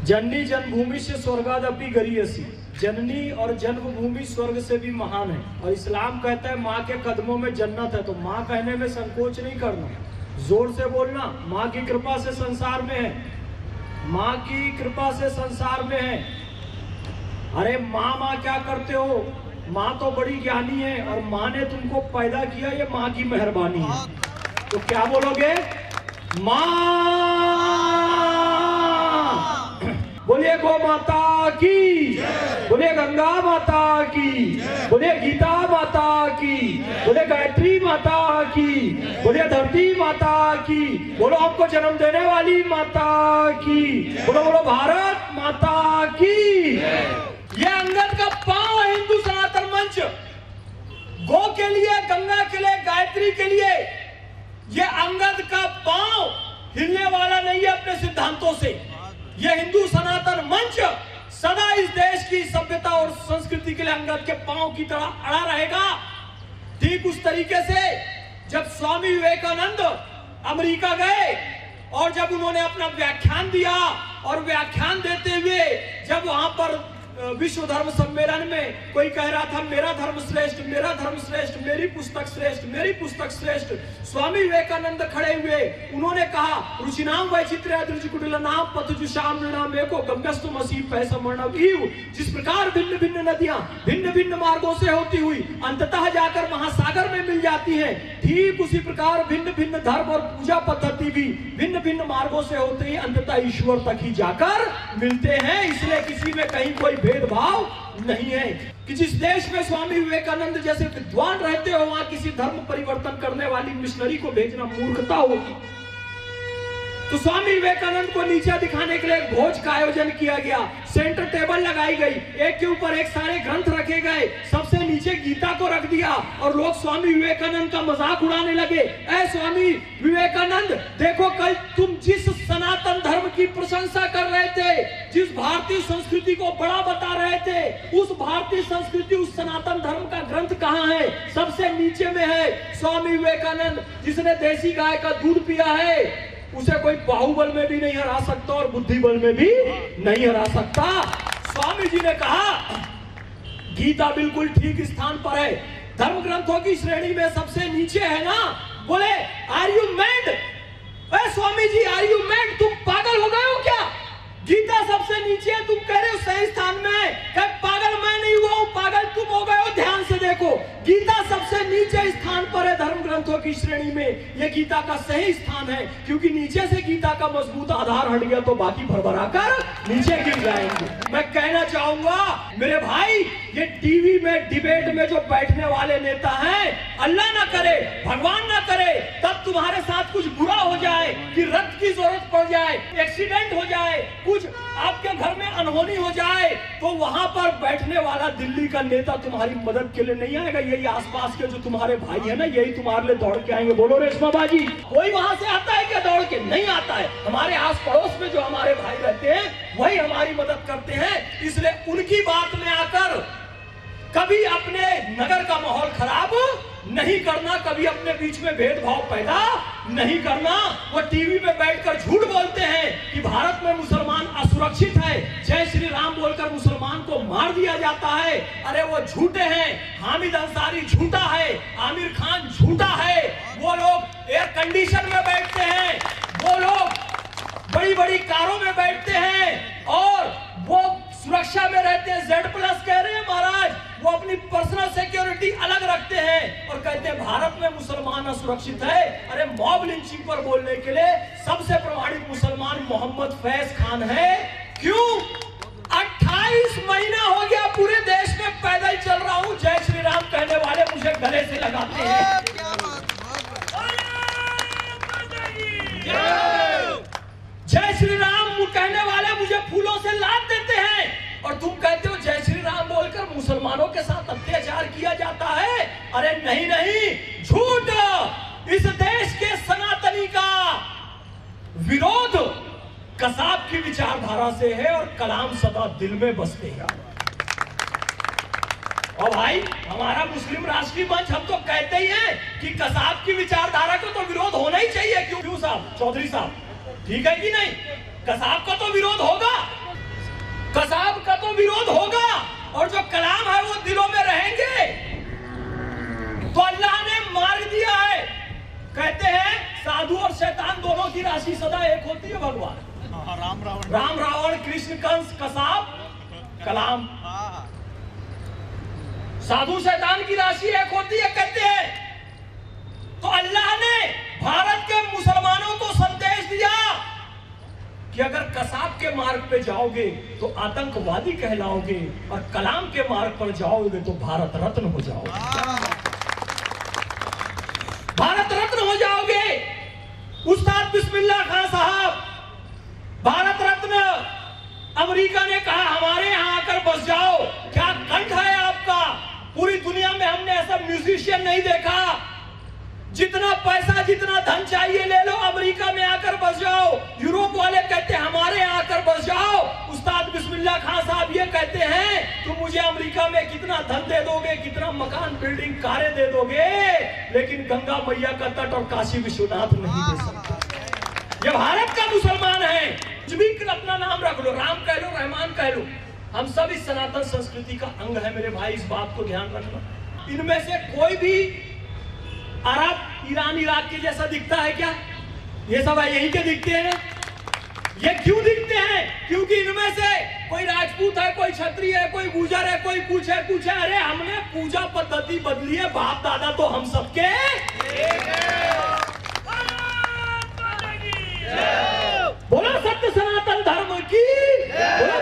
जननी जन्मभूमि से स्वर्गादपि गरीयसी, जननी और जन्मभूमि स्वर्ग से भी महान है। और इस्लाम कहता है माँ के कदमों में जन्नत है। तो माँ कहने में संकोच नहीं करना, जोर से बोलना, माँ की कृपा से संसार में है, माँ की कृपा से संसार में है। अरे माँ माँ क्या करते हो, माँ तो बड़ी ज्ञानी है और माँ ने तुमको पैदा किया, ये माँ की मेहरबानी है। तो क्या बोलोगे? माँ। बोलिए गौ माता की, बोलिए गंगा माता की, बोलिए गीता माता की, बोलिए गायत्री माता की, बोलिए धरती माता की, बोलो हमको जन्म देने वाली माता की, बोलो बोलो भारत माता की। ये अंगद का पांव है हिंदू सनातन मंच, गौ के लिए, गंगा के लिए, गायत्री के लिए। ये अंगद का पांव हिलने वाला नहीं है अपने सिद्धांतों से। ये हिंदू सनातन मंच सदा इस देश की सभ्यता और संस्कृति के लिए अंगद के पांव की तरह अड़ा रहेगा। ठीक उस तरीके से जब स्वामी विवेकानंद अमेरिका गए और जब उन्होंने अपना व्याख्यान दिया, और व्याख्यान देते हुए जब वहां पर विश्व धर्म सम्मेलन में कोई कह रहा था मेरा धर्म श्रेष्ठ, मेरा धर्म श्रेष्ठ, मेरी पुस्तक श्रेष्ठ, मेरी पुस्तक श्रेष्ठ, स्वामी विवेकानंद खड़े हुए, उन्होंने कहा रुचिनाम वैचित्र्याम पथजुषाम नृणाम एको गम्यस्तु मसीह पैसमर्णव ईव। जिस प्रकार भिन्न भिन्न नदियां भिन्न भिन्न मार्गों से होती हुई अंततः जाकर महासागर में मिल जाती हैं, ठीक उसी प्रकार भिन्न भिन्न धर्म और पूजा पद्धति भी भिन्न भिन्न मार्गों से होते ही अंततः ईश्वर तक ही जाकर मिलते हैं। इसलिए किसी में कहीं कोई भेदभाव नहीं है कि जिस देश में स्वामी विवेकानंद जैसे विद्वान रहते हो वहां किसी धर्म परिवर्तन करने वाली मिशनरी को भेजना मूर्खता होगी। तो स्वामी विवेकानंद को नीचे दिखाने के लिए एक भोज का आयोजन किया गया, सेंटर टेबल लगाई गई, एक के ऊपर एक सारे ग्रंथ रखे गए, सबसे नीचे गीता को रख दिया और लोग स्वामी विवेकानंद का मजाक उड़ाने लगे। ऐ स्वामी विवेकानंद, देखो कल तुम जिस सनातन धर्म की प्रशंसा कर रहे थे, जिस भारतीय संस्कृति को बड़ा बता रहे थे, उस भारतीय संस्कृति, उस सनातन धर्म का ग्रंथ कहाँ है? सबसे नीचे में है। स्वामी विवेकानंद जिसने देसी गाय का दूध पिया है उसे कोई बाहुबल में भी नहीं हरा सकता और बुद्धि बल में भी नहीं हरा सकता। स्वामी जी ने कहा गीता बिल्कुल ठीक स्थान पर है, धर्म ग्रंथों की श्रेणी में सबसे नीचे है ना। बोले are you mad? Swami ji are you mad? तुम पागल हो गए हो क्या? गीता सबसे नीचे है, तुम कह रहे हो सही स्थान में है। पागल मैं नहीं हुआ हूं, पागल तुम हो गए हो। ध्यान से देखो, गीता सबसे नीचे स्थान पर है धर्म ग्रंथों की श्रेणी में। यह गीता का सही स्थान है, क्योंकि नीचे से गीता का मजबूत आधार हट गया तो बाकी भरभरा कर नीचे गिर जाएंगे। मैं कहना चाहूंगा मेरे भाई, ये टीवी में डिबेट में जो बैठने वाले नेता हैं, अल्लाह ना करे, भगवान ना करे, तब तुम्हारे साथ कुछ बुरा हो जाए कि रक्त की जरूरत पड़ जाए, एक्सीडेंट हो जाए, कुछ आपके घर में अनहोनी हो जाए, तो वहां पर बैठने वाला दिल्ली का नेता तुम्हारी मदद के लिए नहीं आएगा। यही आसपास के जो तुम्हारे भाई है ना, यही तुम्हारे लिए दौड़ के आएंगे। बोलो रेशमा बाजी, कोई वहां से आता है क्या? दौड़ के नहीं आता है। हमारे आस पड़ोस में जो हमारे भाई रहते हैं वही हमारी मदद करते हैं। इसलिए उनकी बात में आकर कभी अपने नगर का माहौल खराब नहीं करना, कभी अपने बीच में भेदभाव पैदा नहीं करना। वो टीवी में बैठकर झूठ बोलते हैं कि भारत में मुसलमान असुरक्षित है, जय श्री राम बोलकर मुसलमान को मार दिया जाता है। अरे वो झूठे हैं। हामिद अंसारी झूठा है, आमिर खान झूठा है। वो लोग एयर कंडीशन में बैठते हैं, वो लोग बड़ी बड़ी कारों में बैठते हैं और वो सुरक्षा में रहते हैं। Z+ कह रहे हैं महाराज, वो अपनी पर्सनल सिक्योरिटी अलग रखते हैं और कहते हैं भारत में मुसलमान असुरक्षित है। अरे मॉब लिंचिंग पर बोलने के लिए सबसे प्रमाणित मुसलमान मोहम्मद फैज खान है। क्यों? 28 महीना हो गया पूरे देश में पैदल चल रहा हूं, जय श्री राम कहने वाले मुझे गले से लगाते हैं। जय श्री राम कहने वाले मुझे फूलों से लाद देते हैं और तुम कहते हो जय श्री राम बोलकर मुसलमानों के साथ अत्याचार किया जाता है। अरे नहीं नहीं, झूठ। इस देश के सनातनी का विरोध कसाब की विचारधारा से है और कलाम सदा दिल में बसते हैं। और भाई हमारा मुस्लिम राष्ट्रीय मंच, हम तो कहते ही हैं कि कसाब की विचारधारा को तो विरोध होना ही चाहिए। क्यों साहब, चौधरी साहब, ठीक है कि नहीं? कसाब का तो विरोध होगा। कसाब का तो विरोध होगा और जो कलाम है वो दिलों में रहेंगे। तो अल्लाह ने मार्ग दिया है। कहते हैं साधु और शैतान दोनों की राशि सदा एक होती है भगवान। राम रावण कृष्ण कंस कसाब कलाम। साधु शैतान की राशि एक होती है कहते हैं। तो अल्लाह ने भारत के मुसलमानों को संदेश दिया कि अगर कसाब के मार्ग पे जाओगे तो आतंकवादी कहलाओगे और कलाम के मार्ग पर जाओगे तो भारत रत्न हो जाओगे। भारत रत्न हो जाओगे। उस्ताद बिस्मिल्लाह खान साहब भारत रत्न, अमेरिका ने कहा हमारे यहां आकर बस जाओ। क्या कंठ है आपका। पूरी दुनिया में हमने ऐसा म्यूजिशियन नहीं देखा। जितना पैसा जितना धन चाहिए ले लो, अमेरिका में आकर बस जाओ। यूरोप वाले कहते हैं हमारे यहाँ आकर बस जाओ। उस्ताद बिस्मिल्लाह खान साहब ये कहते हैं तुम मुझे अमेरिका में कितना धन दे दोगे, कितना मकान बिल्डिंग कारें दे दोगे, लेकिन गंगा मैया का तट और काशी विश्वनाथ नहीं दे सकता। ये भारत का मुसलमान है। कुछ भी अपना नाम रख लो, राम कह लो, रहमान कह लो, हम सब इस सनातन संस्कृति का अंग है। मेरे भाई इस बात को ध्यान रखना। इनमें से कोई भी अरब ईरान इराक के जैसा दिखता है क्या। ये सब यही के दिखते हैं ना। ये क्यों दिखते हैं। क्योंकि इनमें से कोई राजपूत है, कोई क्षत्रिय है, कोई गुर्जर है, कोई कुछ है कुछ है। अरे हमने पूजा पद्धति बदली है, बाप दादा तो हम सबके बोलो सत्य सनातन धर्म की, बोलो